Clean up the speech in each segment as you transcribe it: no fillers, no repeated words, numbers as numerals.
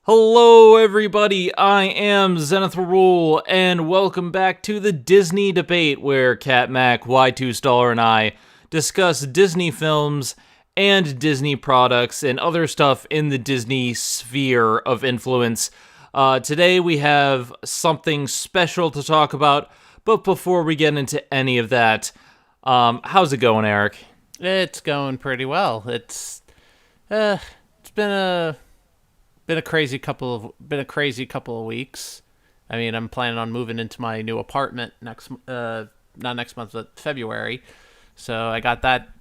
Hello everybody, I am Zenith Rule, and welcome back to the Disney Debate, where Kat Mac, Y2Star, and I discuss Disney films and Disney products and other stuff in the Disney sphere of influence. Today we have something special to talk about, but before we get into any of that, how's it going, Eric? It's going pretty well. It's been a crazy couple of weeks. I mean, I'm planning on moving into my new apartment not next month, but February. So I got that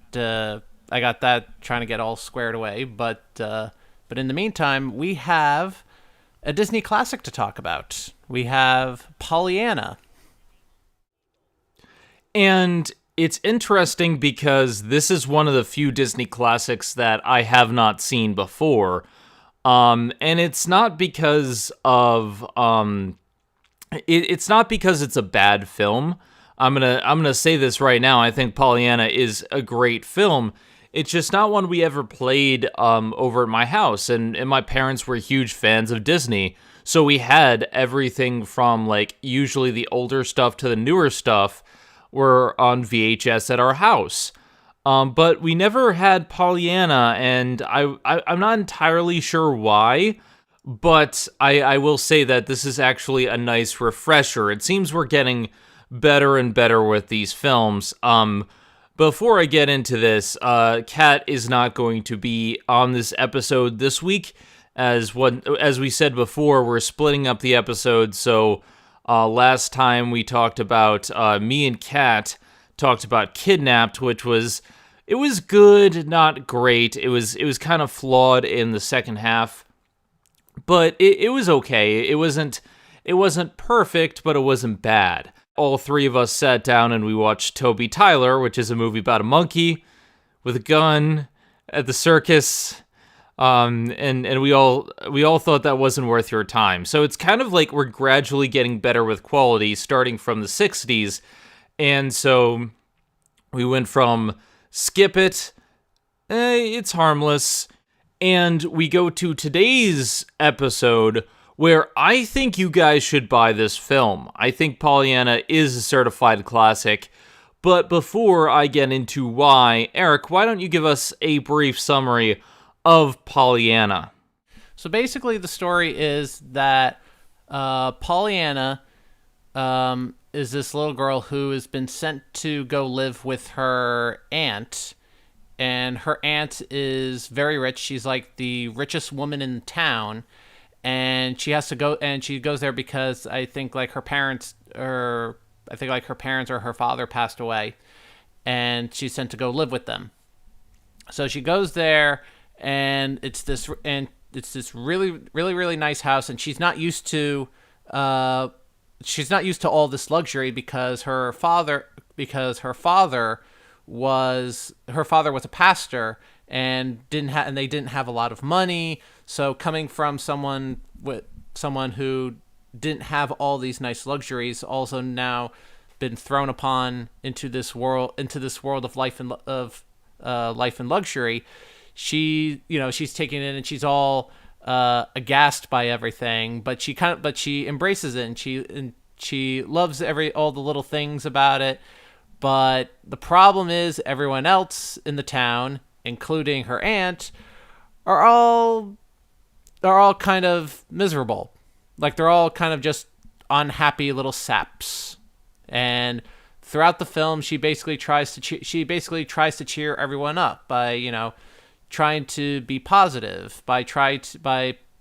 trying to get all squared away. But in the meantime, we have a Disney classic to talk about. We have Pollyanna. And it's interesting because this is one of the few Disney classics that I have not seen before. And it's not because of it's not because it's a bad film. I'm gonna say this right now. I think Pollyanna is a great film. It's just not one we ever played over at my house, and my parents were huge fans of Disney, so we had everything from like usually the older stuff to the newer stuff were on VHS at our house. But we never had Pollyanna, and I'm not entirely sure why, but I will say that this is actually a nice refresher. It seems we're getting better and better with these films. Before I get into this, Kat is not going to be on this episode this week. As we said before, we're splitting up the episode, so last time we talked about, me and Kat talked about Kidnapped, which was... It was good, not great. It was kind of flawed in the second half, but it was okay. It wasn't perfect, but it wasn't bad. All three of us sat down and we watched Toby Tyler, which is a movie about a monkey with a gun at the circus, and we all thought that wasn't worth your time. So it's kind of like we're gradually getting better with quality, starting from the 60s, and so we went from skip it, it's harmless, and we go to today's episode where I think you guys should buy this film. I think Pollyanna is a certified classic, but before I get into why, Eric, why don't you give us a brief summary of Pollyanna? So basically, the story is that Pollyanna is this little girl who has been sent to go live with her aunt, and her aunt is very rich. She's like the richest woman in town, and she has to go, and she goes there because I think her parents or her father passed away, and she's sent to go live with them. So she goes there, and it's this really, really, really nice house, and she's not used to all this luxury because her father was a pastor and they didn't have a lot of money. So coming from someone who didn't have all these nice luxuries, also now been thrown upon into this world of life and luxury, she's taking it and she's all aghast by everything, but she embraces it, and she loves all the little things about it. But the problem is everyone else in the town, including her aunt, are all kind of miserable. Like, they're all kind of just unhappy little saps. And throughout the film, she basically tries to cheer everyone up by trying to be positive, by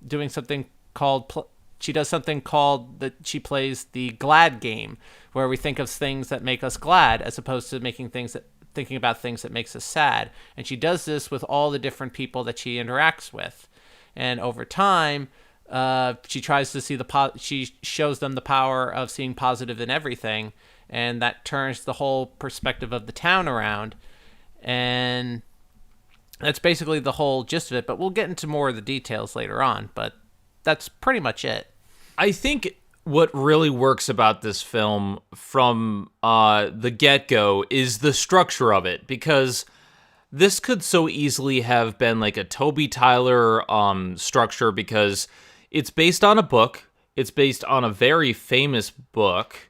doing something called she does something called that she plays the glad game, where we think of things that make us glad as opposed to thinking about things that makes us sad. And she does this with all the different people that she interacts with, and over time she tries to see she shows them the power of seeing positive in everything, and that turns the whole perspective of the town around. And that's basically the whole gist of it, but we'll get into more of the details later on, but that's pretty much it. I think what really works about this film from the get-go is the structure of it, because this could so easily have been like a Toby Tyler structure, because it's based on a book. It's based on a very famous book,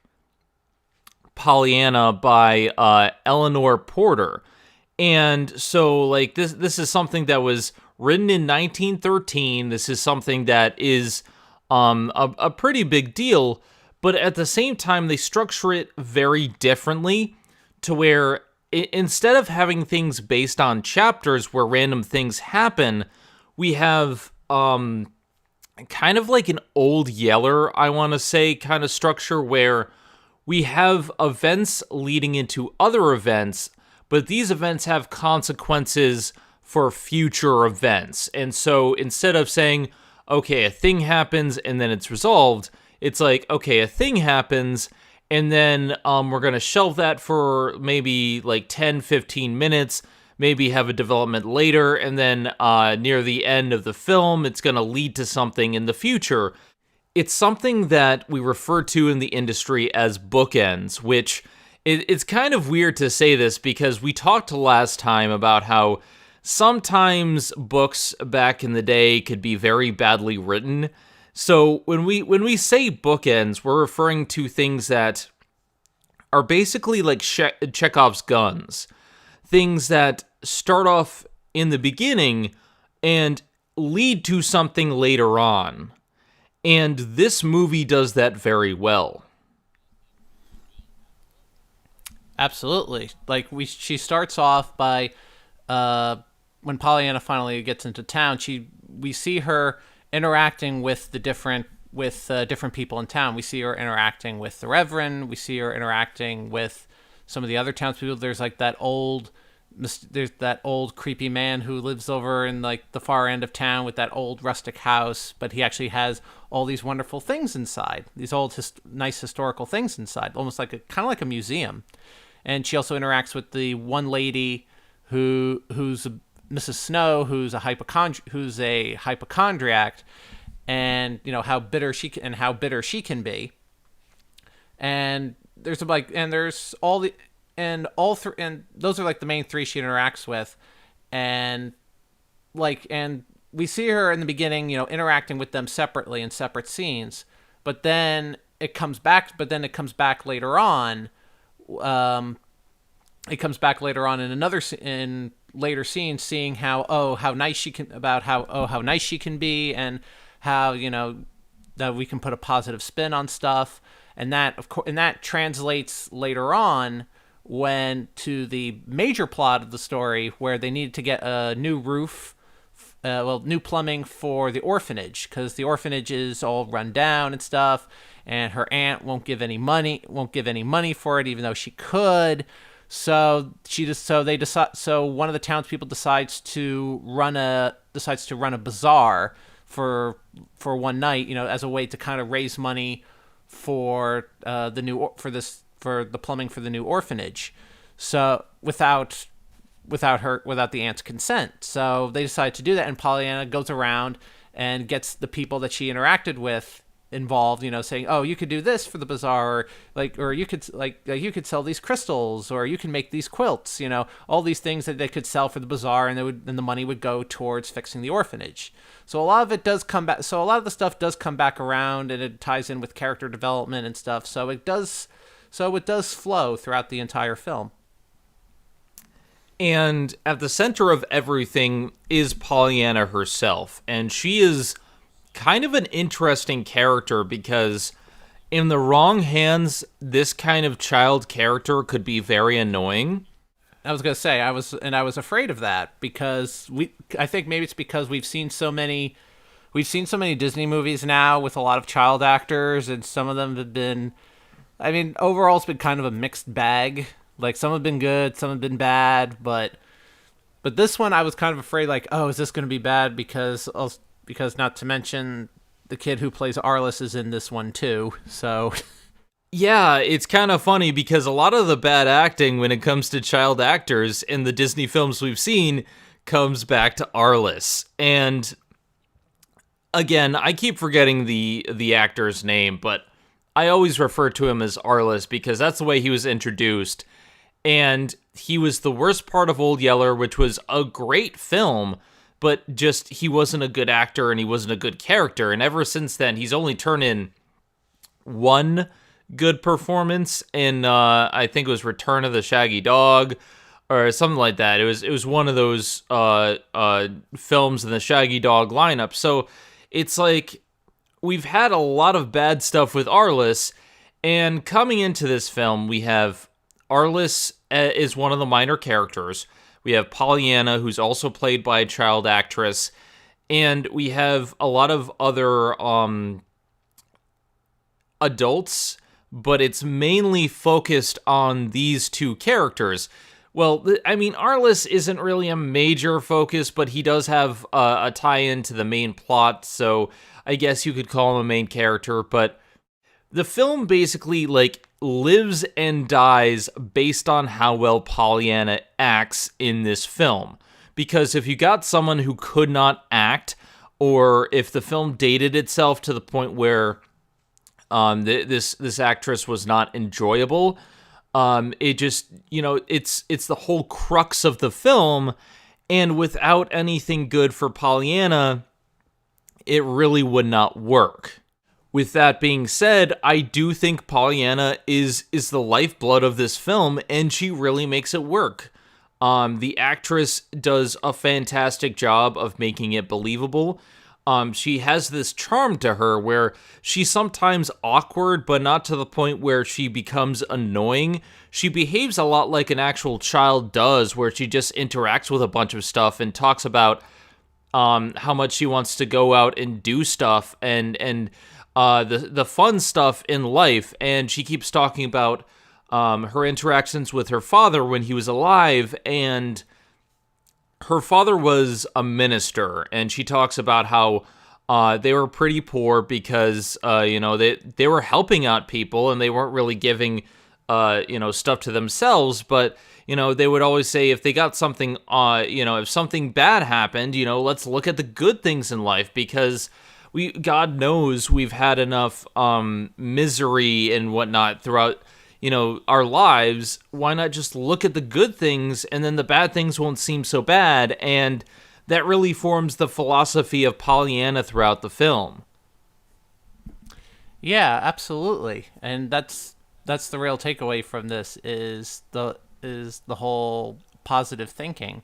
Pollyanna, by Eleanor Porter. And so, like, this is something that was written in 1913. This is something that is a pretty big deal, but at the same time, they structure it very differently to where instead of having things based on chapters where random things happen, we have kind of like an Old Yeller, I want to say, kind of structure where we have events leading into other events, but these events have consequences for future events. And so instead of saying, okay, a thing happens and then it's resolved, it's like, okay, a thing happens and then we're going to shelve that for maybe like 10, 15 minutes, maybe have a development later, and then near the end of the film, it's going to lead to something in the future. It's something that we refer to in the industry as bookends, which it's kind of weird to say this because we talked last time about how sometimes books back in the day could be very badly written. So when we say bookends, we're referring to things that are basically like Chekhov's guns. Things that start off in the beginning and lead to something later on. And this movie does that very well. Absolutely. Like she starts off by when Pollyanna finally gets into town, we see her interacting with the different people in town. We see her interacting with the Reverend. We see her interacting with some of the other townspeople. There's that old creepy man who lives over in like the far end of town with that old rustic house, but he actually has all these wonderful things inside. These old nice historical things inside, almost like kind of like a museum. And she also interacts with the one lady who's Mrs. Snow, who's a hypochondriac, and how bitter she can be. And those are like the main three she interacts with, and we see her in the beginning, interacting with them separately in separate scenes, but then it comes back later on. It comes back later on in later scenes, seeing how nice she can be, and how that we can put a positive spin on stuff, and that translates later on to the major plot of the story, where they needed to get a new roof, new plumbing for the orphanage, because the orphanage is all run down and stuff, and her aunt won't give any money for it, even though she could. So one of the townspeople decides to run a bazaar for one night, as a way to kind of raise money for the plumbing for the new orphanage. So without the aunt's consent. So they decide to do that, and Pollyanna goes around and gets the people that she interacted with involved, saying, oh, you could do this for the bazaar, or you could sell these crystals, or you can make these quilts, all these things that they could sell for the bazaar, and the money would go towards fixing the orphanage. So a lot of it does come back. So a lot of the stuff does come back around, and it ties in with character development and stuff. So it does flow throughout the entire film. And at the center of everything is Pollyanna herself, and she is kind of an interesting character because in the wrong hands, this kind of child character could be very annoying. I was going to say, I was afraid of that because I think maybe it's because we've seen so many Disney movies now with a lot of child actors, and some of them have been, overall it's been kind of a mixed bag. Like, some have been good, some have been bad, but this one I was kind of afraid, like, oh, is this going to be bad because not to mention the kid who plays Arliss is in this one too, so... Yeah, it's kind of funny because a lot of the bad acting when it comes to child actors in the Disney films we've seen comes back to Arliss. And again, I keep forgetting the actor's name, but I always refer to him as Arliss because that's the way he was introduced. And he was the worst part of Old Yeller, which was a great film, but just he wasn't a good actor and he wasn't a good character. And ever since then, he's only turned in one good performance in I think it was Return of the Shaggy Dog or something like that. It was one of those films in the Shaggy Dog lineup. So it's like we've had a lot of bad stuff with Arliss, and coming into this film, we have Arliss is one of the minor characters. We have Pollyanna, who's also played by a child actress, and we have a lot of other adults, but it's mainly focused on these two characters. Well, I mean, Arliss isn't really a major focus, but he does have a tie-in to the main plot, so I guess you could call him a main character. But the film basically, like, lives and dies based on how well Pollyanna acts in this film. Because if you got someone who could not act, or if the film dated itself to the point where this actress was not enjoyable, it just, it's the whole crux of the film, and without anything good for Pollyanna, it really would not work. With that being said, I do think Pollyanna is the lifeblood of this film, and she really makes it work. The actress does a fantastic job of making it believable. She has this charm to her where she's sometimes awkward, but not to the point where she becomes annoying. She behaves a lot like an actual child does, where she just interacts with a bunch of stuff and talks about how much she wants to go out and do stuff and the fun stuff in life. And she keeps talking about her interactions with her father when he was alive, and her father was a minister, and she talks about how they were pretty poor because, they were helping out people and they weren't really giving, stuff to themselves. But, they would always say if they got something, if something bad happened, let's look at the good things in life, because God knows we've had enough misery and whatnot throughout our lives. Why not just look at the good things, and then the bad things won't seem so bad? And that really forms the philosophy of Pollyanna throughout the film. Yeah, absolutely. And that's the real takeaway from this is the whole positive thinking.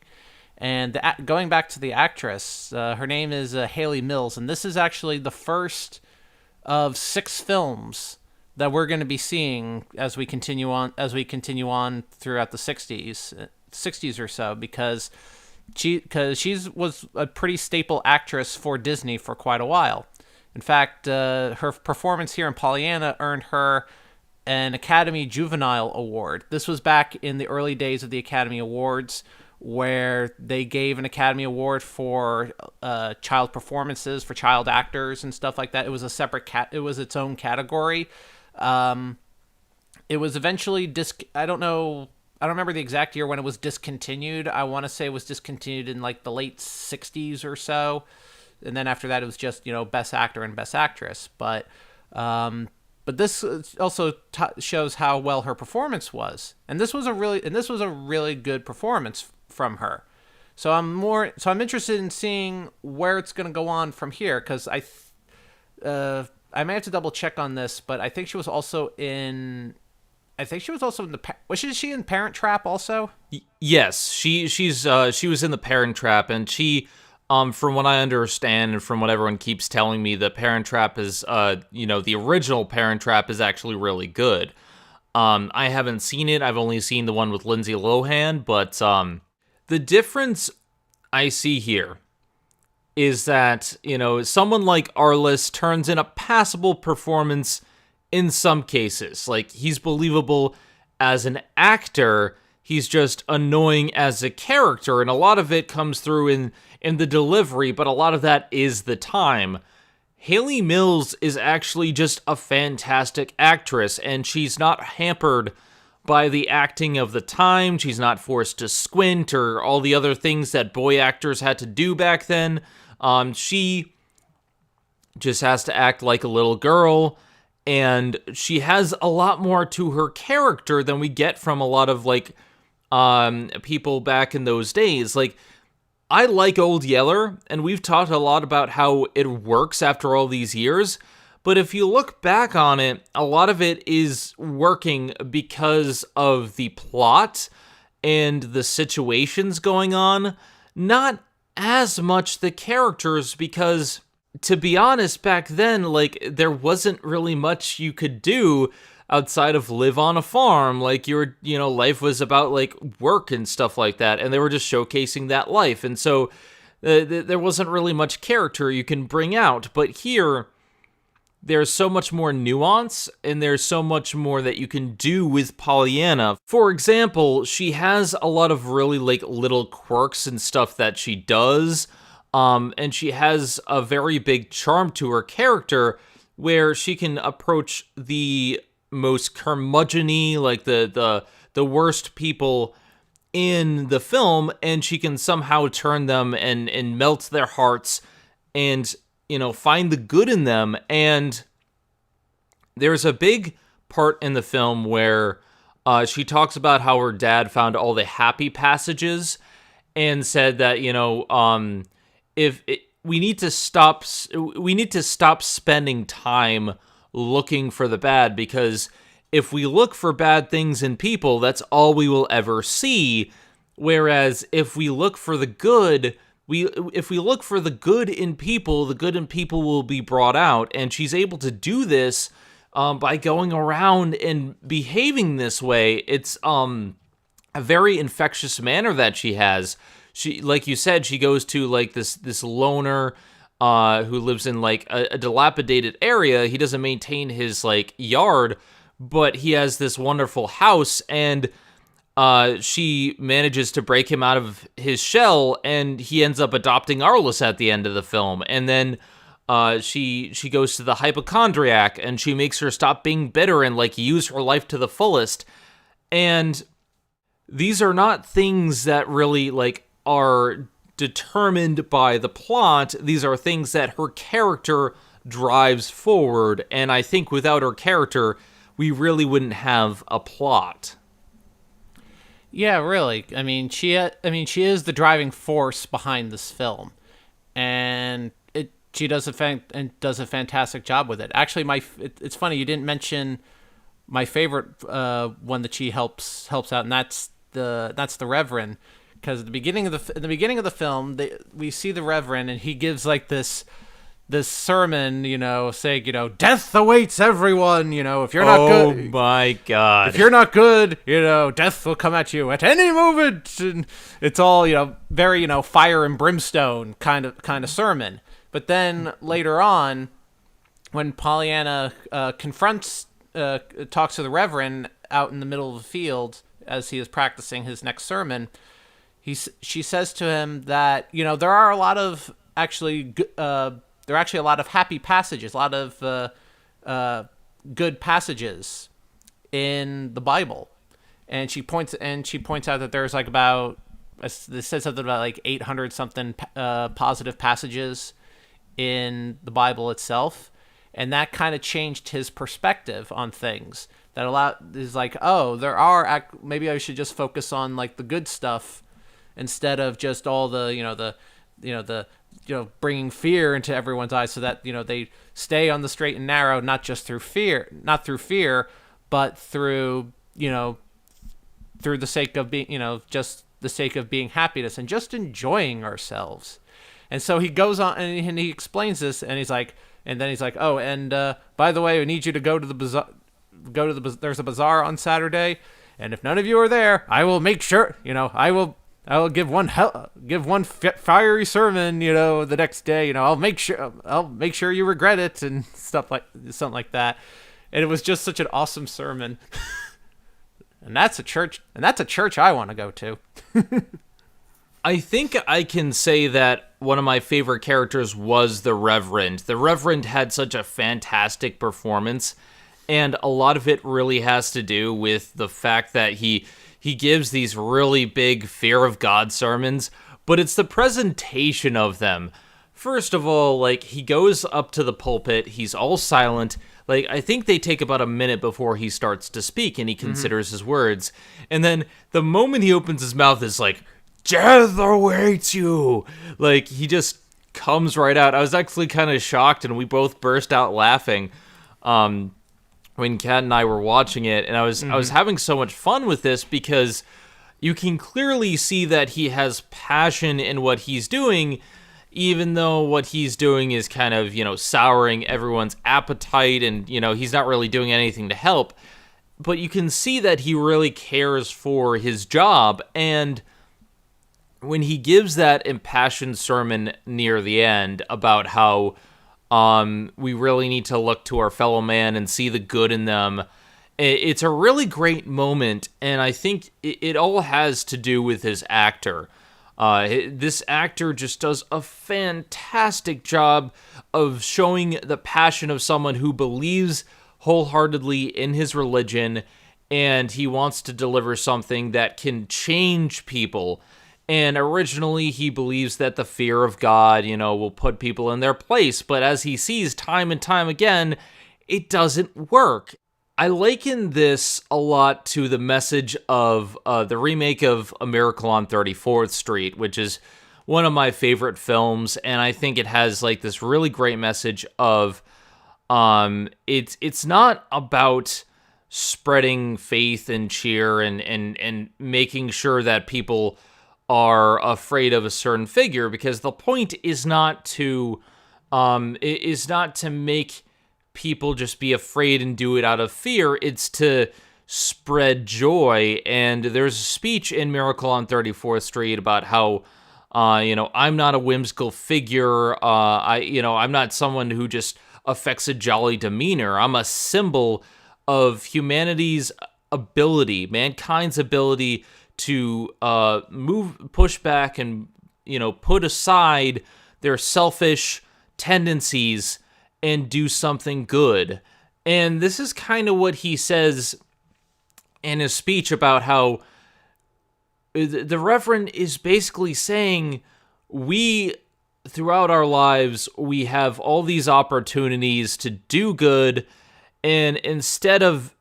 And going back to the actress, her name is Hayley Mills, and this is actually the first of 6 films that we're going to be seeing as we continue on throughout the 60s or so, because she was a pretty staple actress for Disney for quite a while. In fact, her performance here in Pollyanna earned her an Academy Juvenile Award. This was back in the early days of the Academy Awards, where they gave an Academy Award for child performances, for child actors and stuff like that. It was a separate it was its own category. It was eventually I don't remember the exact year when it was discontinued. I want to say it was discontinued in like the late 60s or so. And then after that, it was just, Best Actor and Best Actress. But this also shows how well her performance was. And this was a really good performance from her. So I'm interested in seeing where it's going to go on from here, because I may have to double check on this, but I think she was also in was she in Parent Trap also? Yes, she was in the Parent Trap, and she, from what I understand and from what everyone keeps telling me, the Parent Trap is, the original Parent Trap is actually really good. I haven't seen it. I've only seen the one with Lindsay Lohan, but the difference I see here is that, someone like Arliss turns in a passable performance in some cases. Like, he's believable as an actor, he's just annoying as a character, and a lot of it comes through in the delivery, but a lot of that is the time. Hayley Mills is actually just a fantastic actress, and she's not hampered by the acting of the time. She's not forced to squint or all the other things that boy actors had to do back then. She just has to act like a little girl, and she has a lot more to her character than we get from a lot of, like, people back in those days. Like, I like Old Yeller, and we've talked a lot about how it works after all these years, but if you look back on it, a lot of it is working because of the plot and the situations going on, not as much the characters, because to be honest, back then, like, there wasn't really much you could do outside of live on a farm. Like, life was about, like, work and stuff like that, and they were just showcasing that life, and so there wasn't really much character you can bring out. But here, there's so much more nuance, and there's so much more that you can do with Pollyanna. For example, she has a lot of really, like, little quirks and stuff that she does, and she has a very big charm to her character, where she can approach the most curmudgeon-y, like the worst people in the film, and she can somehow turn them and melt their hearts and find the good in them. And there's a big part in the film where she talks about how her dad found all the happy passages and said that, we need to stop spending time looking for the bad, because if we look for bad things in people, that's all we will ever see. Whereas if we look for the good, if we look for the good in people, the good in people will be brought out. And she's able to do this by going around and behaving this way. It's a very infectious manner that she has. She, like you said, she goes to like this loner who lives in like a dilapidated area. He doesn't maintain his like yard, but he has this wonderful house, and she manages to break him out of his shell, and he ends up adopting Arliss at the end of the film. And then she goes to the hypochondriac, and she makes her stop being bitter and like use her life to the fullest. And these are not things that really like are determined by the plot. These are things that her character drives forward, and I think without her character, we really wouldn't have a plot. Yeah, really. I mean, she is the driving force behind this film, and she does a fantastic job with it. Actually, it's funny you didn't mention my favorite one that she helps out, and that's the Reverend. Because at the beginning of the film, we see the Reverend, and he gives like this sermon, saying, death awaits everyone. If you're not good, oh my god, if you're not good, death will come at you at any moment. And it's all very fire and brimstone kind of sermon. But then later on, when Pollyanna talks to the Reverend out in the middle of the field as he is practicing his next sermon, she says to him that there are a lot of happy passages, a lot of good passages in the Bible, and she points out that there's like this says something about like 800 something positive passages in the Bible itself, and that kind of changed his perspective on things. That is like, oh, maybe I should just focus on like the good stuff instead of just all the bringing fear into everyone's eyes, so that they stay on the straight and narrow, not through fear, but through the sake of being just the sake of being happiness and just enjoying ourselves. And so he goes on and he explains this, and then he's like, oh, and by the way, I need you to go to the bazaar. There's a bazaar on Saturday, and if none of you are there, I will make sure I will give one fiery sermon, the next day. I'll make sure you regret it, and something like that. And it was just such an awesome sermon. and that's a church I want to go to. I think I can say that one of my favorite characters was the Reverend. The Reverend had such a fantastic performance, and a lot of it really has to do with the fact that he gives these really big fear of God sermons, but it's the presentation of them. First of all, like, he goes up to the pulpit, he's all silent. Like, I think they take about a minute before he starts to speak, and he considers his words. And then the moment he opens his mouth is like, "Death awaits you." Like, he just comes right out. I was actually kind of shocked, and we both burst out laughing when Kat and I were watching it, and I was having so much fun with this because you can clearly see that he has passion in what he's doing, even though what he's doing is kind of, souring everyone's appetite, and, he's not really doing anything to help. But you can see that he really cares for his job, and when he gives that impassioned sermon near the end about how we really need to look to our fellow man and see the good in them, it's a really great moment, and I think it all has to do with his actor. This actor just does a fantastic job of showing the passion of someone who believes wholeheartedly in his religion, and he wants to deliver something that can change people. And originally, he believes that the fear of God, will put people in their place. But as he sees time and time again, it doesn't work. I liken this a lot to the message of the remake of A Miracle on 34th Street, which is one of my favorite films. And I think it has like this really great message of it's not about spreading faith and cheer and making sure that people are afraid of a certain figure, because the point is not to make people just be afraid and do it out of fear. It's to spread joy. And there's a speech in Miracle on 34th Street about how I'm not a whimsical figure. I'm not someone who just affects a jolly demeanor. I'm a symbol of humanity's ability, mankind's ability to push back and, put aside their selfish tendencies and do something good. And this is kind of what he says in his speech about how the Reverend is basically saying, we, throughout our lives, we have all these opportunities to do good, and instead of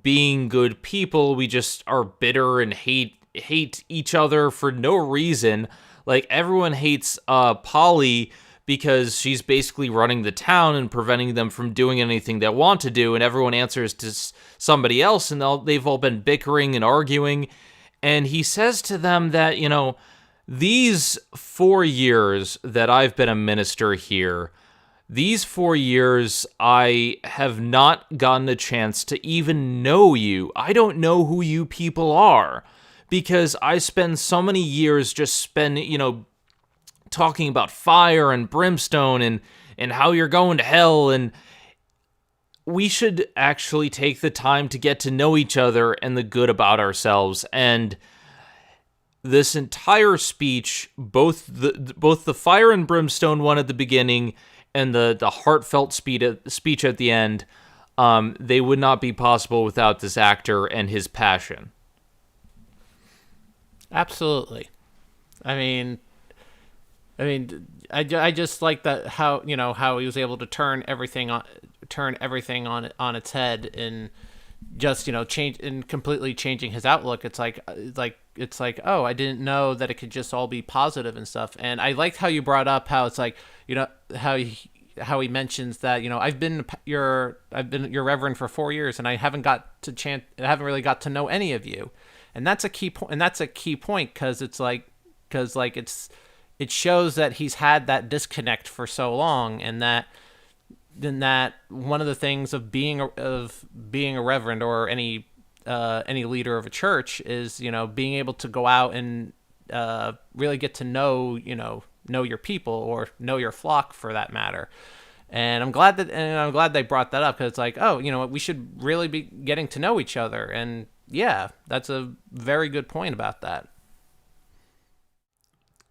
being good people, we just are bitter and hate each other for no reason. Like, everyone hates Polly because she's basically running the town and preventing them from doing anything they want to do, and everyone answers to somebody else, and they've all been bickering and arguing. And he says to them that, these 4 years that I've been a minister here, these 4 years, I have not gotten a chance to even know you. I don't know who you people are, because I spend so many years talking about fire and brimstone and how you're going to hell. And we should actually take the time to get to know each other and the good about ourselves. And this entire speech, both the fire and brimstone one at the beginning and the heartfelt speech at the end, they would not be possible without this actor and his passion. Absolutely. I just like that, how he was able to turn everything on its head, and just change and completely changing his outlook. It's like oh, I didn't know that it could just all be positive and stuff. And I liked how you brought up how it's like how he mentions that I've been your Reverend for 4 years, and I haven't really got to know any of you. And that's a key point. And that's a key point because it shows that he's had that disconnect for so long, and that one of the things of being a Reverend or any leader of a church is being able to go out and really get to know your people, or know your flock for that matter. And I'm glad they brought that up, because it's like, oh, we should really be getting to know each other. And yeah, that's a very good point about that.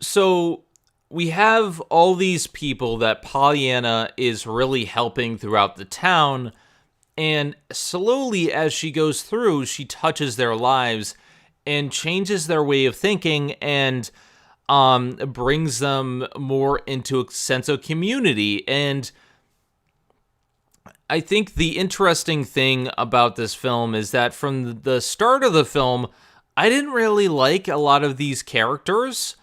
So we have all these people that Pollyanna is really helping throughout the town, and slowly as she goes through, she touches their lives and changes their way of thinking, and brings them more into a sense of community. And I think the interesting thing about this film is that from the start of the film, I didn't really like a lot of these characters.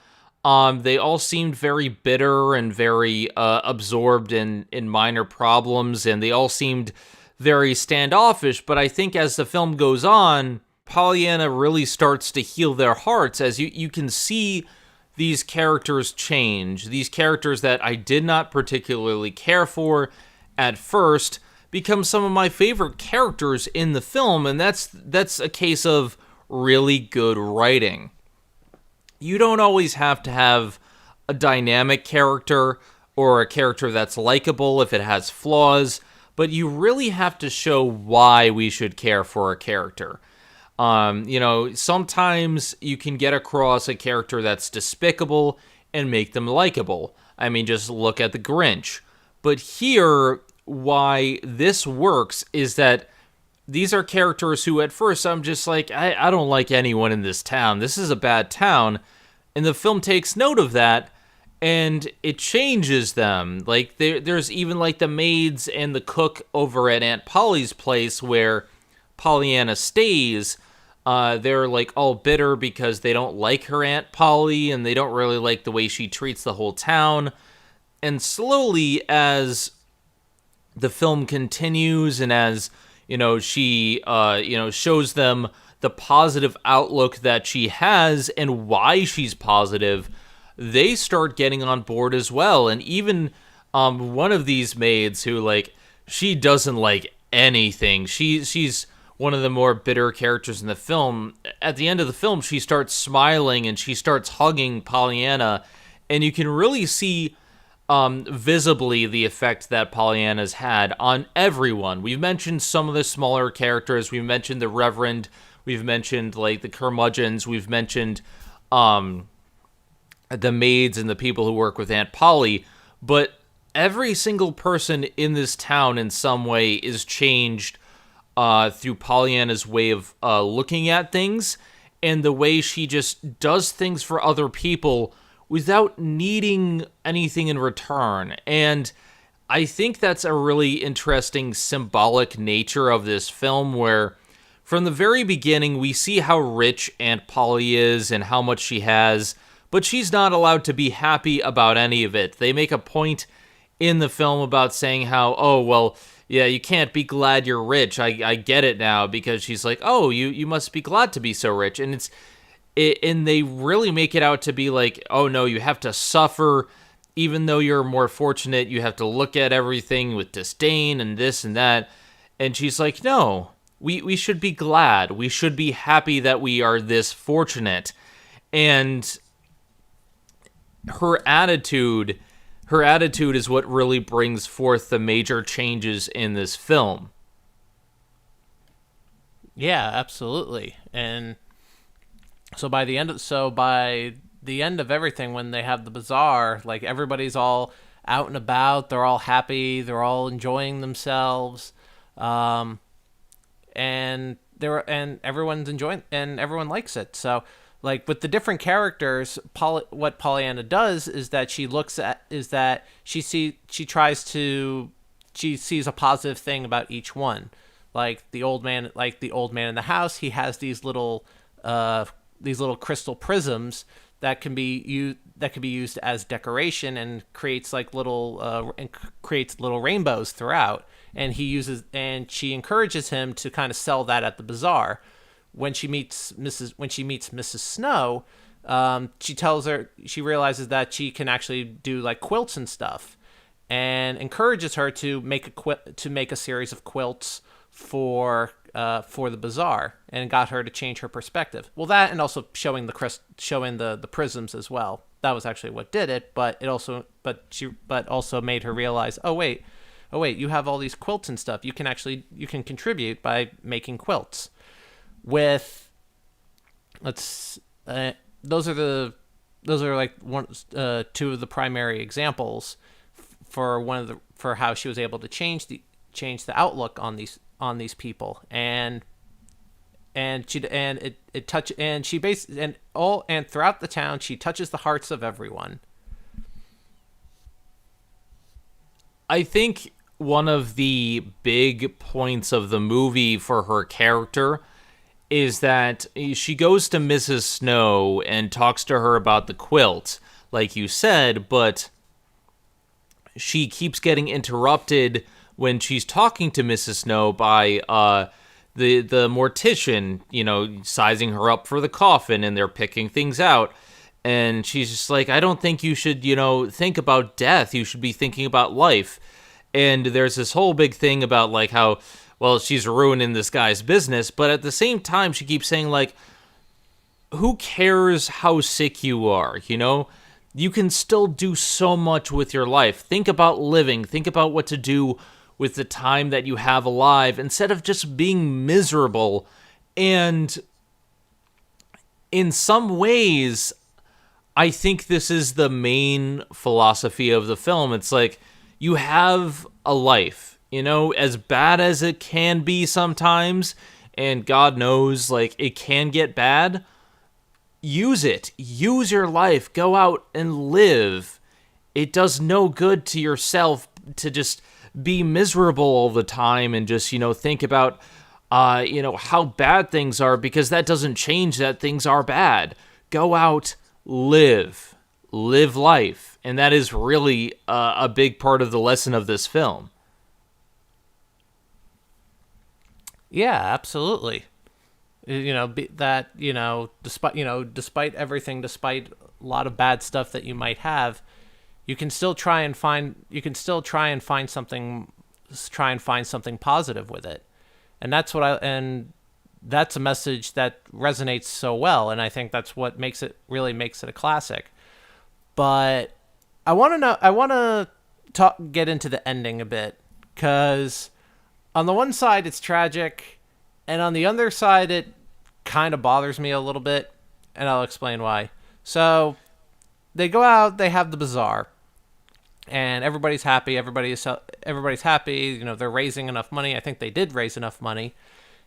They all seemed very bitter and very absorbed in minor problems, and they all seemed very standoffish. But I think as the film goes on, Pollyanna really starts to heal their hearts as you can see these characters change. These characters that I did not particularly care for at first become some of my favorite characters in the film, and that's a case of really good writing. You don't always have to have a dynamic character or a character that's likable if it has flaws, but you really have to show why we should care for a character. Sometimes you can get across a character that's despicable and make them likable. I mean, just look at the Grinch. But here, why this works is that these are characters who at first I'm just like, I don't like anyone in this town. This is a bad town. And the film takes note of that, and it changes them. Like, there's even like the maids and the cook over at Aunt Polly's place where Pollyanna stays. They're like all bitter because they don't like her Aunt Polly, and they don't really like the way she treats the whole town. And slowly, as the film continues, and as she shows them the positive outlook that she has and why she's positive, they start getting on board as well. And even one of these maids who, like, she doesn't like anything. She's one of the more bitter characters in the film. At the end of the film, she starts smiling and she starts hugging Pollyanna, and you can really see visibly the effect that Pollyanna's had on everyone. We've mentioned some of the smaller characters. We've mentioned the Reverend. We've mentioned like the curmudgeons. We've mentioned the maids and the people who work with Aunt Polly. But every single person in this town in some way is changed through Pollyanna's way of looking at things, and the way she just does things for other people without needing anything in return. And I think that's a really interesting symbolic nature of this film, where from the very beginning we see how rich Aunt Polly is and how much she has, but she's not allowed to be happy about any of it. They make a point in the film about saying how, oh, well, yeah, you can't be glad you're rich. I get it now, because she's like, oh, you must be glad to be so rich. And and they really make it out to be like, oh no, you have to suffer. Even though you're more fortunate, you have to look at everything with disdain and this and that. And she's like, no, we should be glad. We should be happy that we are this fortunate. And her attitude is what really brings forth the major changes in this film. Yeah, absolutely. And so by the end of everything, when they have the bazaar, like, everybody's all out and about, they're all happy, they're all enjoying themselves, and everyone's enjoying, and everyone likes it. So, like, with the different characters, what Pollyanna does is that she sees a positive thing about each one. Like the old man in the house, he has these little crystal prisms that can be used as decoration, and creates little rainbows throughout. And she encourages him to kind of sell that at the bazaar. When she meets Mrs. Snow, she realizes that she can actually do like quilts and stuff, and encourages her to make a series of quilts for the bazaar, and got her to change her perspective. Well, that, and also showing the prisms as well. That was actually what did it, but also made her realize, oh wait, you have all these quilts and stuff. You can contribute by making quilts. Those are like two of the primary examples for how she was able to change the outlook on these people. And throughout the town, she touches the hearts of everyone. I think one of the big points of the movie for her character is that she goes to Mrs. Snow and talks to her about the quilt, like you said, but she keeps getting interrupted when she's talking to Mrs. Snow by the mortician, sizing her up for the coffin, and they're picking things out. And she's just like, I don't think you should, think about death. You should be thinking about life. And there's this whole big thing about, like, how, well, she's ruining this guy's business. But at the same time, she keeps saying, like, who cares how sick you are, You can still do so much with your life. Think about living. Think about what to do with the time that you have alive instead of just being miserable. And in some ways, I think this is the main philosophy of the film. It's like, you have a life, as bad as it can be sometimes, and God knows, like, it can get bad. Use it. Use your life. Go out and live. It does no good to yourself to just be miserable all the time and just, think about, how bad things are, because that doesn't change that things are bad. Go out, live life. And that is really a big part of the lesson of this film. Yeah, absolutely. Despite everything, despite a lot of bad stuff that you might have, you can still try and find something positive with it. And that's that's a message that resonates so well, and I think that's what makes it a classic. But I want to get into the ending a bit, because on the one side it's tragic, and on the other side it kind of bothers me a little bit, and I'll explain why. So they go out, they have the bazaar, and everybody's happy. Everybody's happy. They're raising enough money. I think they did raise enough money,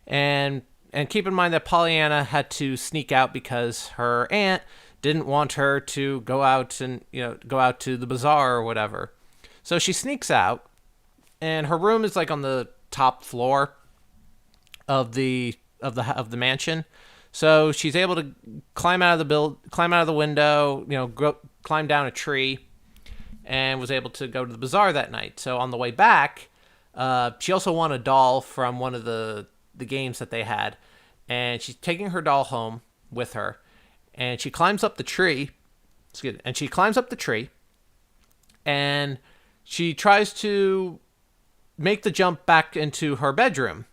and keep in mind that Pollyanna had to sneak out because her aunt didn't want her to go out to the bazaar or whatever. So she sneaks out, and her room is like on the top floor of the mansion. So she's able to climb out of the window, climb down a tree, and was able to go to the bazaar that night. So on the way back, she also won a doll from one of the games that they had, and she's taking her doll home with her, and she climbs up the tree. And she tries to make the jump back into her bedroom,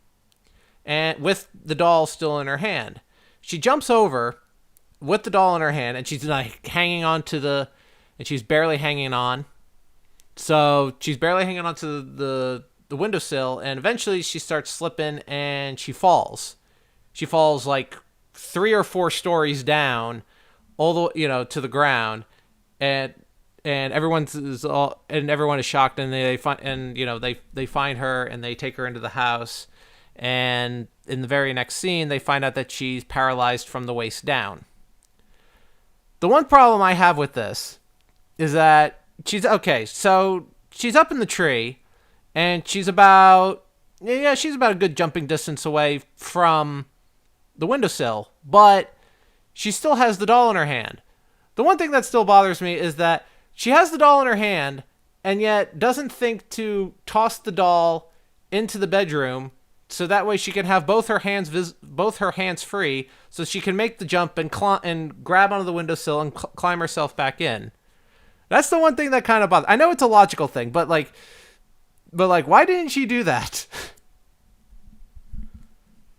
and with the doll still in her hand. She jumps over with the doll in her hand, and she's like hanging on and she's barely hanging on. So she's barely hanging on to the windowsill, and eventually she starts slipping and she falls. She falls like 3 or 4 stories down, all the to the ground, and everyone is shocked, and they find her and they take her into the house, and in the very next scene they find out that she's paralyzed from the waist down. The one problem I have with this is that she's up in the tree, and she's about a good jumping distance away from the windowsill, but she still has the doll in her hand. The one thing that still bothers me is that she has the doll in her hand, and yet doesn't think to toss the doll into the bedroom, so that way she can have both her hands free, so she can make the jump and grab onto the windowsill and climb herself back in. That's the one thing that kind of bothers. I know it's a logical thing, but why didn't she do that?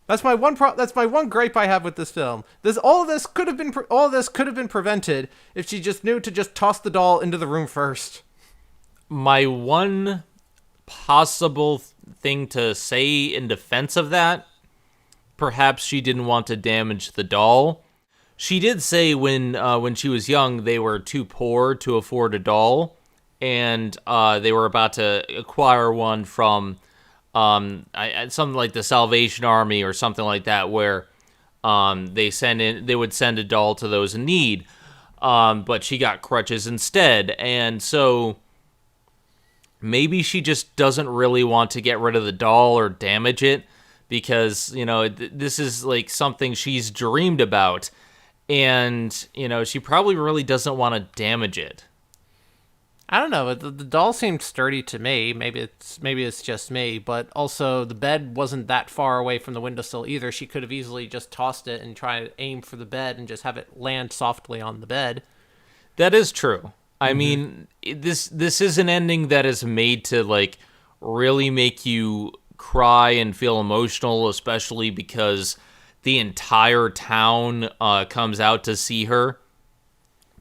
That's my one gripe I have with this film. All of this could have been prevented if she just knew to just toss the doll into the room first. My one possible thing to say in defense of that, perhaps she didn't want to damage the doll. She did say when she was young they were too poor to afford a doll, and they were about to acquire one from something like the Salvation Army or something like that, where they would send a doll to those in need, but she got crutches instead, and so maybe she just doesn't really want to get rid of the doll or damage it, because, this is like something she's dreamed about, and, she probably really doesn't want to damage it. I don't know. The doll seemed sturdy to me. Maybe it's just me, but also the bed wasn't that far away from the windowsill either. She could have easily just tossed it and tried to aim for the bed and just have it land softly on the bed. That is true. I mean, this is an ending that is made to like really make you cry and feel emotional, especially because the entire town comes out to see her.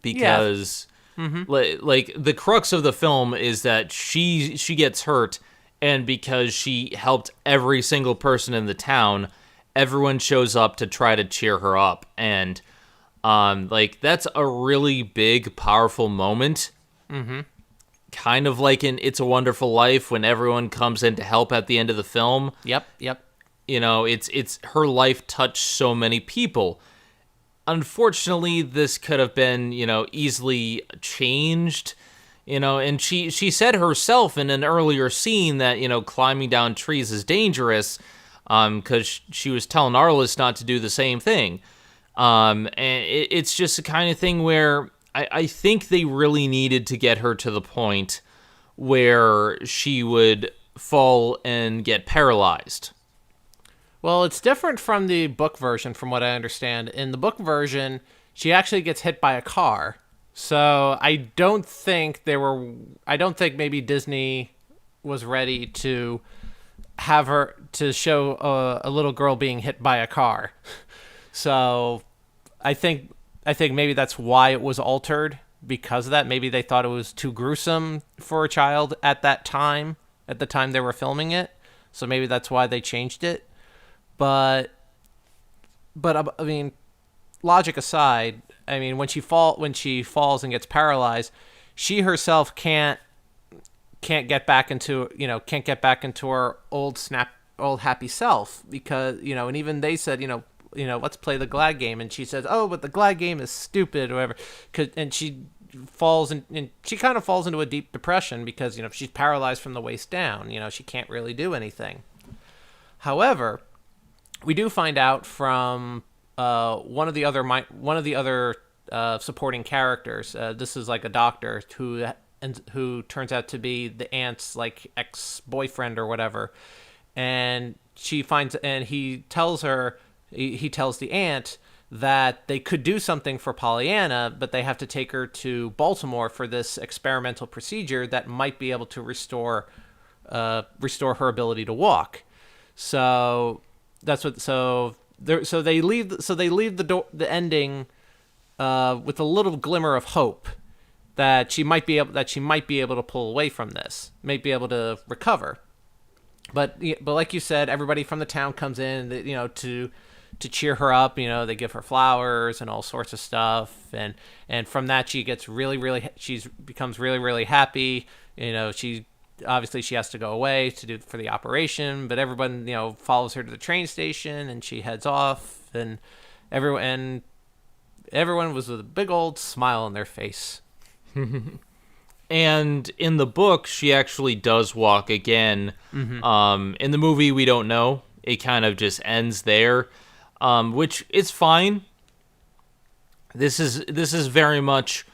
Because like the crux of the film is that she gets hurt, and because she helped every single person in the town, everyone shows up to try to cheer her up, and like that's a really big, powerful moment. Kind of like in It's a Wonderful Life when everyone comes in to help at the end of the film. Yep. It's her life touched so many people. Unfortunately, this could have been, easily changed, and she said herself in an earlier scene that, climbing down trees is dangerous, because she was telling Arliss not to do the same thing. And it's just the kind of thing where I think they really needed to get her to the point where she would fall and get paralyzed. Well, it's different from the book version, from what I understand. In the book version, she actually gets hit by a car. So I don't think maybe Disney was ready to have her to show a little girl being hit by a car. So I think maybe that's why it was altered, because of that. Maybe they thought it was too gruesome for a child at the time they were filming it. So maybe that's why they changed it. But I mean, logic aside, I mean, when she falls and gets paralyzed, she herself can't get back into her old happy self, because, and even they said, let's play the glad game, and she says, oh, but the glad game is stupid or whatever, and she falls and she kind of falls into a deep depression because, she's paralyzed from the waist down, she can't really do anything. However, we do find out from one of the other supporting characters. This is like a doctor who turns out to be the aunt's like ex-boyfriend or whatever, and he tells the aunt that they could do something for Pollyanna, but they have to take her to Baltimore for this experimental procedure that might be able to restore her ability to walk. So that's what. So they leave the ending with a little glimmer of hope that she might be able to pull away from this, might be able to recover. But like you said, everybody from the town comes in, to cheer her up. They give her flowers and all sorts of stuff, and from that she becomes really, really happy. She has to go away for the operation, but everyone follows her to the train station, and she heads off, and everyone was with a big old smile on their face. And in the book, she actually does walk again. In the movie, we don't know. It kind of just ends there, which is fine. This is very much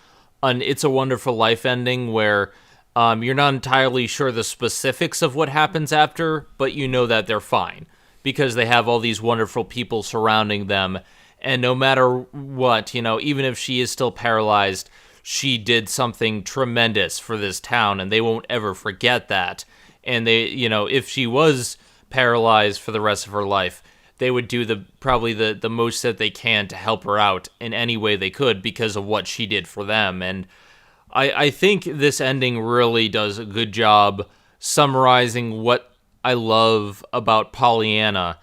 an It's a Wonderful Life ending where you're not entirely sure the specifics of what happens after, but you know that they're fine because they have all these wonderful people surrounding them. And no matter what, even if she is still paralyzed, she did something tremendous for this town, and they won't ever forget that. And they, if she was paralyzed for the rest of her life, they would do probably the most that they can to help her out in any way they could because of what she did for them. And I think this ending really does a good job summarizing what I love about Pollyanna.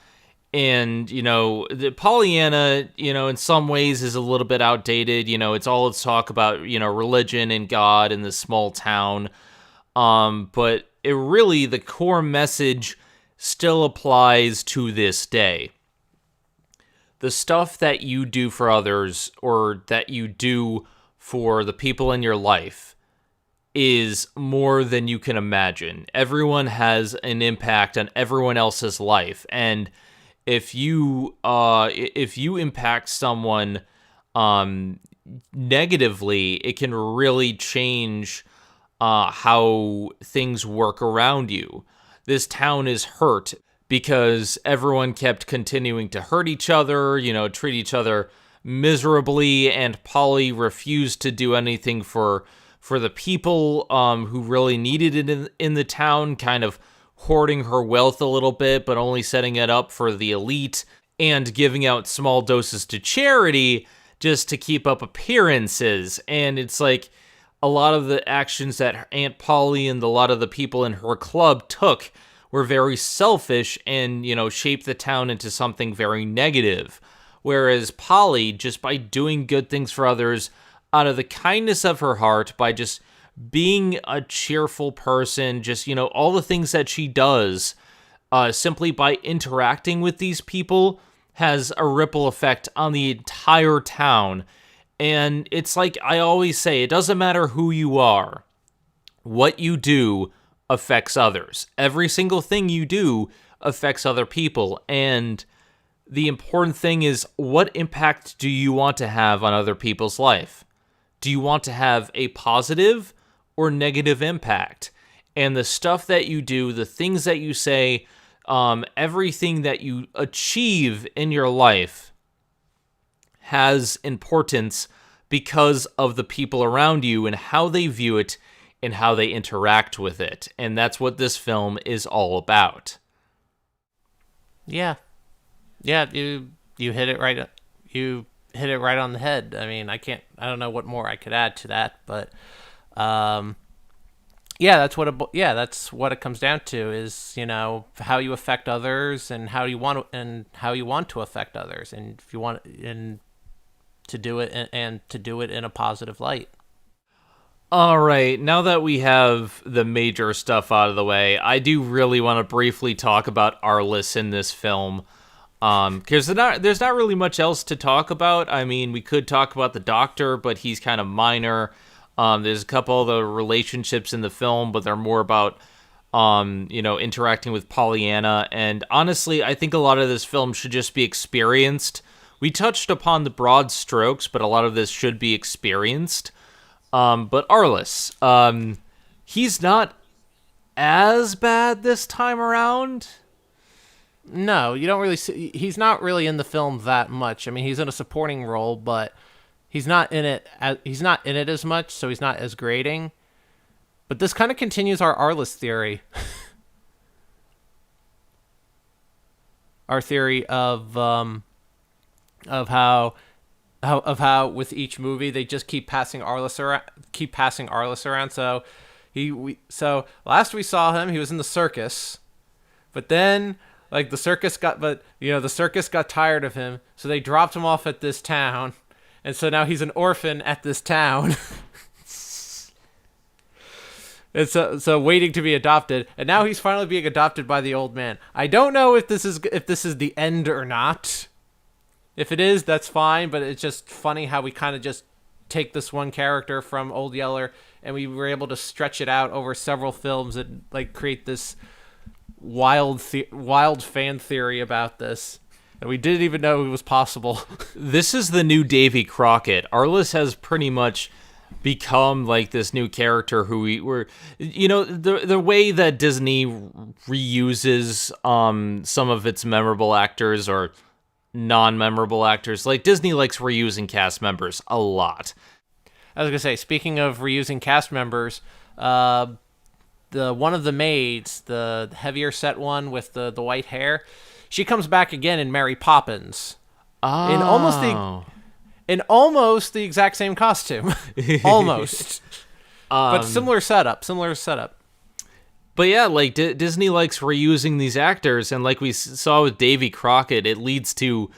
And, the Pollyanna, in some ways is a little bit outdated. It's talk about, religion and God in this small town. But it really, the core message still applies to this day. The stuff that you do for others or that you do for the people in your life is more than you can imagine. Everyone has an impact on everyone else's life, and if you impact someone negatively, it can really change how things work around you. This town is hurt because everyone kept continuing to hurt each other, treat each other miserably, and Polly refused to do anything for the people who really needed it in the town, kind of hoarding her wealth a little bit, but only setting it up for the elite, and giving out small doses to charity just to keep up appearances. And it's like a lot of the actions that Aunt Polly and a lot of the people in her club took were very selfish and, shaped the town into something very negative. Whereas Polly, just by doing good things for others, out of the kindness of her heart, by just being a cheerful person, just, all the things that she does, simply by interacting with these people, has a ripple effect on the entire town. And it's like I always say, it doesn't matter who you are. What you do affects others. Every single thing you do affects other people. And the important thing is, what impact do you want to have on other people's life? Do you want to have a positive or negative impact? And the stuff that you do, the things that you say, everything that you achieve in your life has importance because of the people around you and how they view it and how they interact with it. And that's what this film is all about. Yeah. Yeah, you hit it right. You hit it right on the head. I mean, I don't know what more I could add to that, but that's what it comes down to is, how you affect others and how you want to affect others, and if you want to do it and to do it in a positive light. All right, now that we have the major stuff out of the way, I do really want to briefly talk about Arliss in this film. Because there's not really much else to talk about. I mean, we could talk about the doctor, but he's kind of minor. There's a couple of the relationships in the film, but they're more about, interacting with Pollyanna. And honestly, I think a lot of this film should just be experienced. We touched upon the broad strokes, but a lot of this should be experienced. But Arliss, he's not as bad this time around. No, you don't really see. He's not really in the film that much. I mean, he's in a supporting role, but he's not in it. He's not in it as much, so he's not as grating. But this kind of continues our Arliss theory. Our theory of how with each movie they just keep passing Arliss around. So last we saw him, he was in the circus, but then the circus got tired of him, so they dropped him off at this town, and so now he's an orphan at this town. And so waiting to be adopted, and now he's finally being adopted by the old man. I don't know if this is the end or not. If it is, that's fine, but it's just funny how we kind of just take this one character from Old Yeller and we were able to stretch it out over several films and create this wild fan theory about this. And we didn't even know it was possible. This is the new Davy Crockett. Arliss has pretty much become this new character who the way that Disney reuses some of its memorable actors or non-memorable actors. Disney likes reusing cast members a lot. I was gonna say, speaking of reusing cast members, the one of the maids, the heavier set one with the white hair, she comes back again in Mary Poppins. Oh. In almost the exact same costume. Almost. But similar setup. But yeah, Disney likes reusing these actors, and like we saw with Davy Crockett, it leads to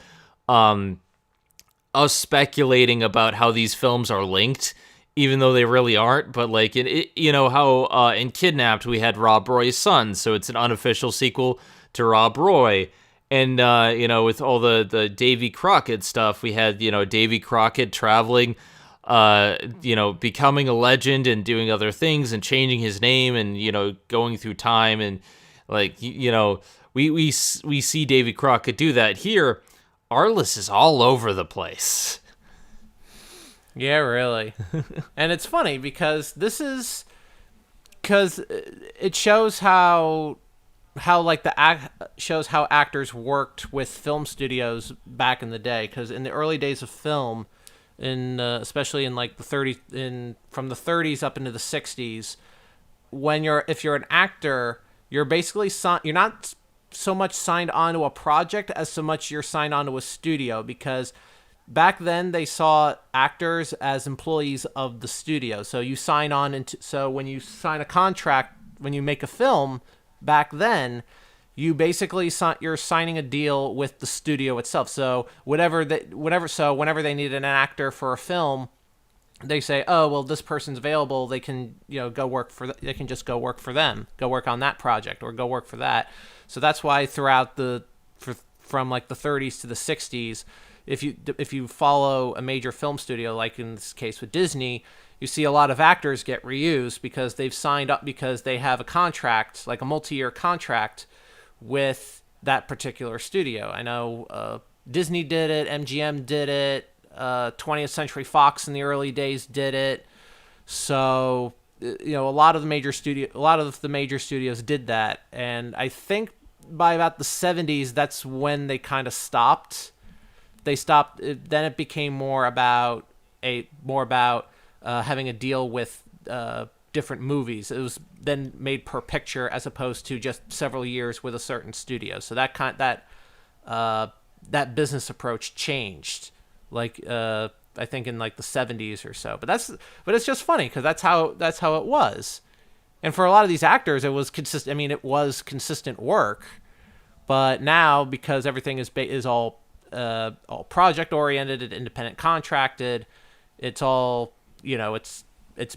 us speculating about how these films are linked, even though they really aren't. But how in Kidnapped we had Rob Roy's son, so it's an unofficial sequel to Rob Roy. And with all the Davy Crockett stuff, we had Davy Crockett traveling becoming a legend and doing other things and changing his name and, going through time. And we see Davy Crockett do that. Here, Arliss is all over the place. Yeah, really. And it's funny because it shows how shows how actors worked with film studios back in the day. Because in the early days of film, especially in like the 30s, from the 30s up into the 60s, if you're an actor, you're basically you're not so much signed onto a project as so much you're signed onto a studio, because back then they saw actors as employees of the studio. So you sign on so when you sign a contract, when you make a film back then, you basically you're signing a deal with the studio itself. So whenever they needed an actor for a film, they say, "Oh, well, this person's available. They can, go work for. They can just go work for them. Go work on that project or go work for that." So that's why throughout from like the 30s to the 60s, if you follow a major film studio, like in this case with Disney, you see a lot of actors get reused because they've signed up, because they have a contract, like a multi-year contract with that particular studio. I know Disney did it, MGM did it, 20th Century Fox in the early days did it. So a lot of the major studios did that, and I think by about the 70s, that's when they kind of stopped. They stopped. Then it became more about having a deal with different movies. It was then made per picture as opposed to just several years with a certain studio. So that business approach changed, like I think in like the 70s or so. But it's just funny because that's how it was. And for a lot of these actors, it was consistent. I mean, it was consistent work. But now, because everything is all project oriented and independent contracted, it's all it's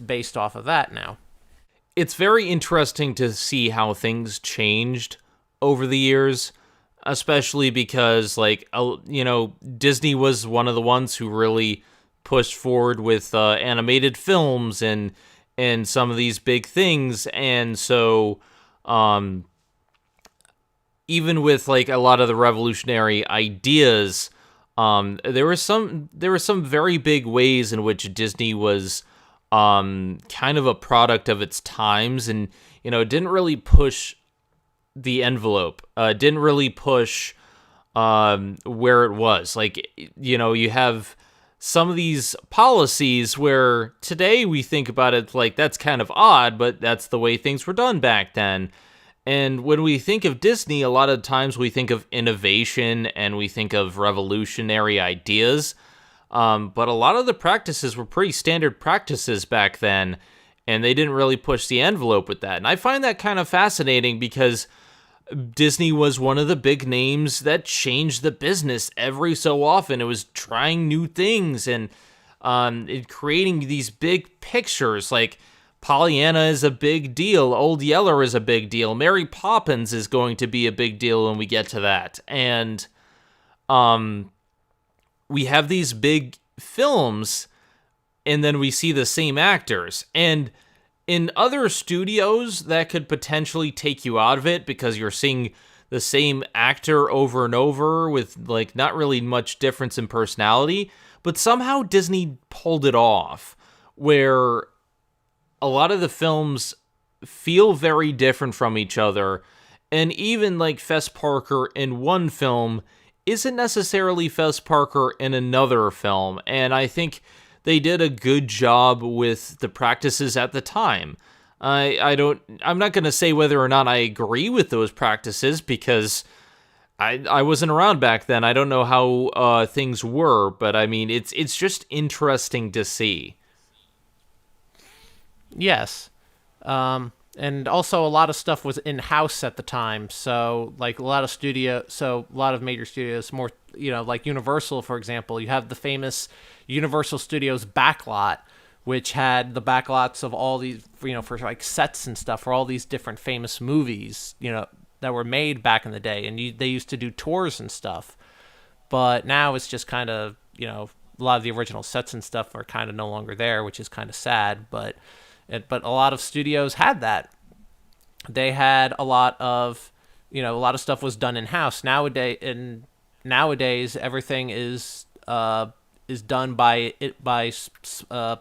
based off of that now. It's very interesting to see how things changed over the years, especially because Disney was one of the ones who really pushed forward with animated films and some of these big things, and so even with like a lot of the revolutionary ideas, there were some very big ways in which Disney was kind of a product of its times, and it didn't really push the envelope, didn't really push where it was. Like, you have some of these policies where today we think about it like that's kind of odd, but that's the way things were done back then. And when we think of Disney, a lot of times we think of innovation and we think of revolutionary ideas. But a lot of the practices were pretty standard practices back then, and they didn't really push the envelope with that. And I find that kind of fascinating because Disney was one of the big names that changed the business every so often. It was trying new things and creating these big pictures. Like Pollyanna is a big deal. Old Yeller is a big deal. Mary Poppins is going to be a big deal when we get to that. And we have these big films, and then we see the same actors. And in other studios, that could potentially take you out of it because you're seeing the same actor over and over with like not really much difference in personality. But somehow Disney pulled it off, where a lot of the films feel very different from each other. And even like Fess Parker in one film isn't necessarily Fess Parker in another film. And I think they did a good job with the practices at the time. I'm not going to say whether or not I agree with those practices because I wasn't around back then. I don't know how things were, but I mean, it's just interesting to see. Yes. And also a lot of stuff was in-house at the time. So like a lot of major studios, more, like Universal, for example, you have the famous Universal Studios backlot, which had the backlots of all these, for like sets and stuff for all these different famous movies, that were made back in the day. And they used to do tours and stuff. But now it's just kind of, a lot of the original sets and stuff are kind of no longer there, which is kind of sad. But a lot of studios had that. They had a lot of, a lot of stuff was done in house. Nowadays, everything is done by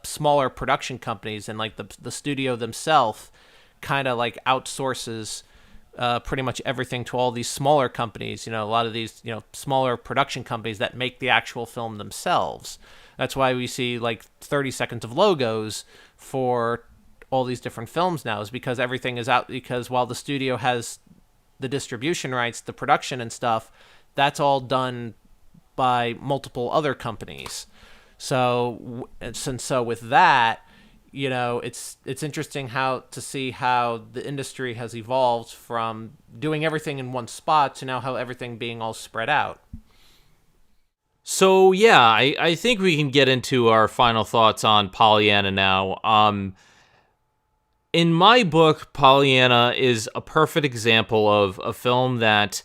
smaller production companies, and like the studio themselves kind of like outsources pretty much everything to all these smaller companies. A lot of these smaller production companies that make the actual film themselves. That's why we see like 30 seconds of logos for all these different films now, is because everything is out, because while the studio has the distribution rights, the production and stuff, that's all done by multiple other companies. So with that, it's interesting to see how the industry has evolved from doing everything in one spot to now how everything being all spread out. So yeah, I think we can get into our final thoughts on Pollyanna now. In my book, Pollyanna is a perfect example of a film that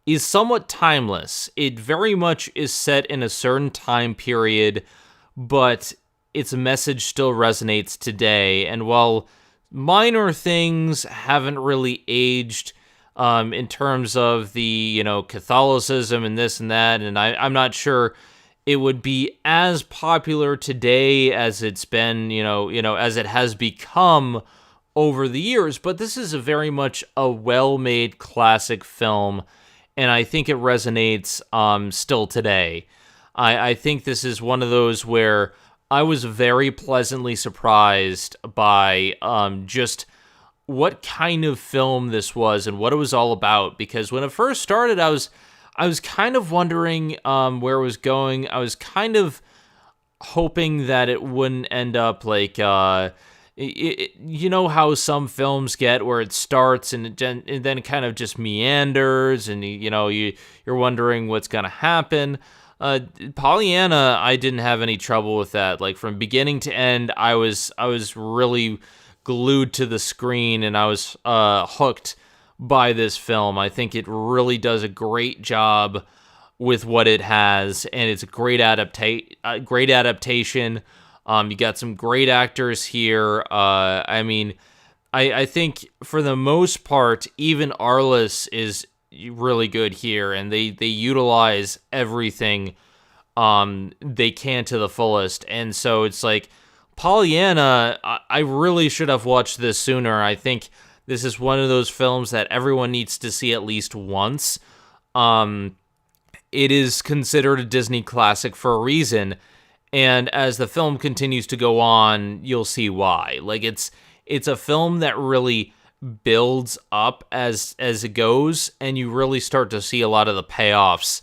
is somewhat timeless. It very much is set in a certain time period, but its message still resonates today. And while minor things haven't really aged in terms of the, Catholicism and this and that, and I'm not sure it would be as popular today as it's been, as it has become over the years, but this is a very much a well-made classic film, and I think it resonates still today. I think this is one of those where I was very pleasantly surprised by just what kind of film this was and what it was all about, because when it first started, I was kind of wondering where it was going. I was kind of hoping that it wouldn't end up like you know how some films get where it starts and then kind of just meanders, and you're wondering what's gonna happen. Pollyanna, I didn't have any trouble with that. Like from beginning to end, I was really glued to the screen, and I was hooked by this film. I think it really does a great job with what it has, and it's a great adaptation. You got some great actors here. I think for the most part, even Arliss is really good here, and they utilize everything they can to the fullest. And so it's like Pollyanna, I really should have watched this sooner. I think this is one of those films that everyone needs to see at least once. It is considered a Disney classic for a reason. And as the film continues to go on, you'll see why. Like it's a film that really builds up as it goes, and you really start to see a lot of the payoffs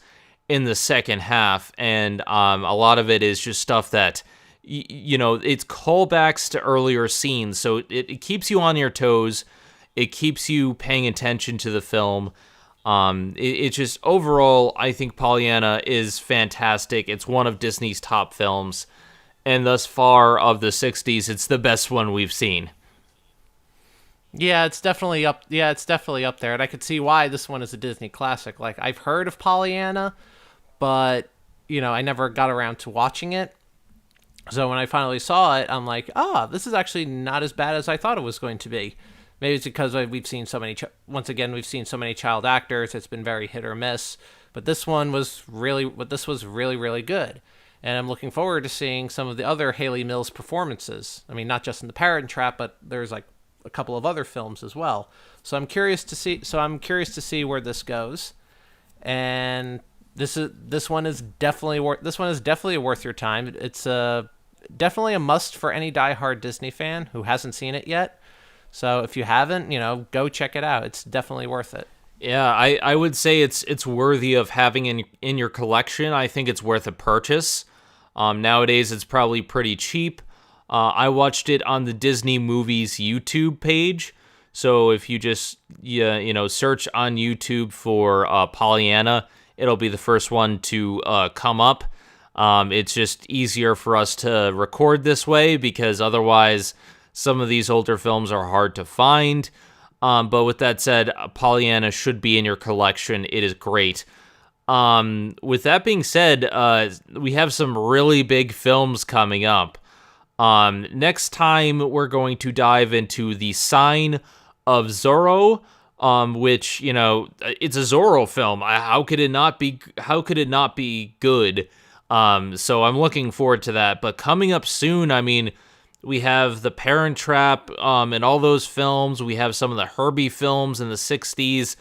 in the second half. And a lot of it is just stuff that it's callbacks to earlier scenes, so it keeps you on your toes. It keeps you paying attention to the film. It's just overall, I think Pollyanna is fantastic. It's one of Disney's top films, and thus far of the 60s, it's the best one we've seen. Yeah, it's definitely up. Yeah, it's definitely up there, and I could see why this one is a Disney classic. Like, I've heard of Pollyanna, but I never got around to watching it. So when I finally saw it, I'm like, this is actually not as bad as I thought it was going to be. Maybe it's because we've seen so many. Once again, we've seen so many child actors. It's been very hit or miss. But this one was really, really good. And I'm looking forward to seeing some of the other Hayley Mills performances. I mean, not just in The Parent Trap, but there's like a couple of other films as well. So I'm curious to see where this goes. And this one is definitely worth your time. It's definitely a must for any diehard Disney fan who hasn't seen it yet. So if you haven't, go check it out. It's definitely worth it. Yeah, I would say it's worthy of having in your collection. I think it's worth a purchase. Nowadays, it's probably pretty cheap. I watched it on the Disney Movies YouTube page. So if you just search on YouTube for Pollyanna, it'll be the first one to come up. It's just easier for us to record this way because otherwise some of these older films are hard to find. But with that said, Pollyanna should be in your collection. It is great. With that being said, we have some really big films coming up. Next time, we're going to dive into The Sign of Zorro, which, it's a Zorro film. How could it not be? How could it not be good? So I'm looking forward to that. But coming up soon, I mean, we have The Parent Trap, and all those films. We have some of the Herbie films in the '60s.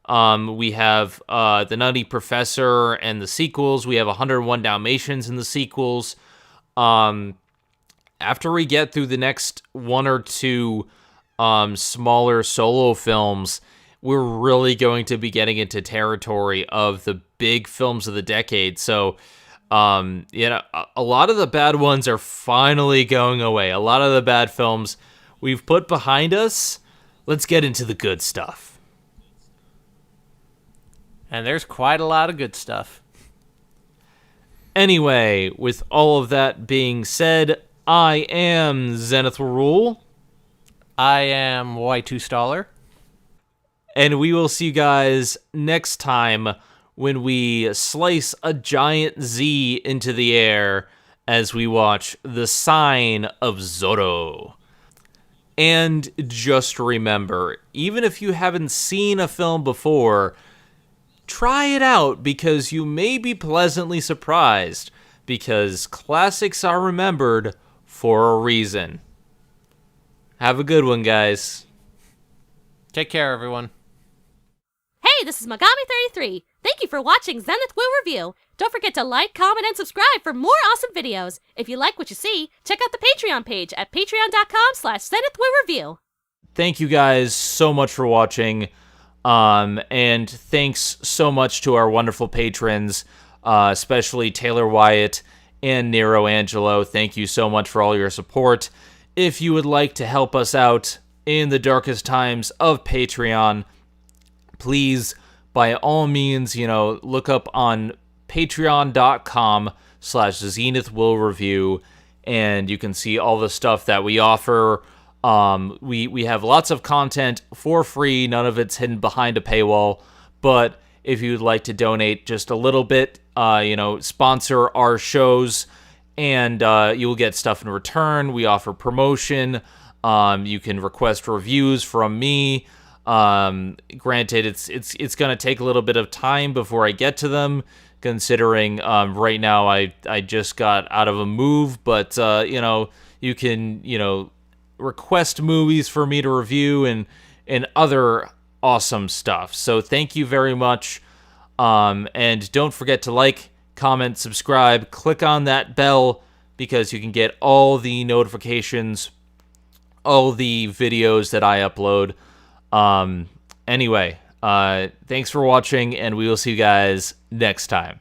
We have The Nutty Professor and the sequels. We have 101 Dalmatians in the sequels. After we get through the next one or two smaller solo films, we're really going to be getting into territory of the big films of the decade. So, a lot of the bad ones are finally going away. A lot of the bad films we've put behind us. Let's get into the good stuff. And there's quite a lot of good stuff. Anyway, with all of that being said, I am Zenith Rule. I am Y2 Staller. And we will see you guys next time when we slice a giant Z into the air as we watch The Sign of Zorro. And just remember, even if you haven't seen a film before, try it out because you may be pleasantly surprised, because classics are remembered for a reason. Have a good one, guys. Take care, everyone. Hey, this is Megami33. Thank you for watching Zenith Will Review. Don't forget to like, comment, and subscribe for more awesome videos. If you like what you see, check out the Patreon page at patreon.com/Zenith Will Review. Thank you guys so much for watching. And thanks so much to our wonderful patrons, especially Taylor Wyatt and Nero Angelo. Thank you so much for all your support. If you would like to help us out in the darkest times of Patreon, please, by all means, look up on patreon.com/Zenith Will Review, and you can see all the stuff that we offer. We have lots of content for free. None of it's hidden behind a paywall. But if you'd like to donate just a little bit, sponsor our shows, and you'll get stuff in return. We offer promotion. You can request reviews from me. Granted, it's going to take a little bit of time before I get to them, considering right now I just got out of a move. But you can request movies for me to review and other awesome stuff. So thank you very much. And don't forget to like, comment, subscribe, click on that bell, because you can get all the notifications, all the videos that I upload. Anyway, thanks for watching, and we will see you guys next time.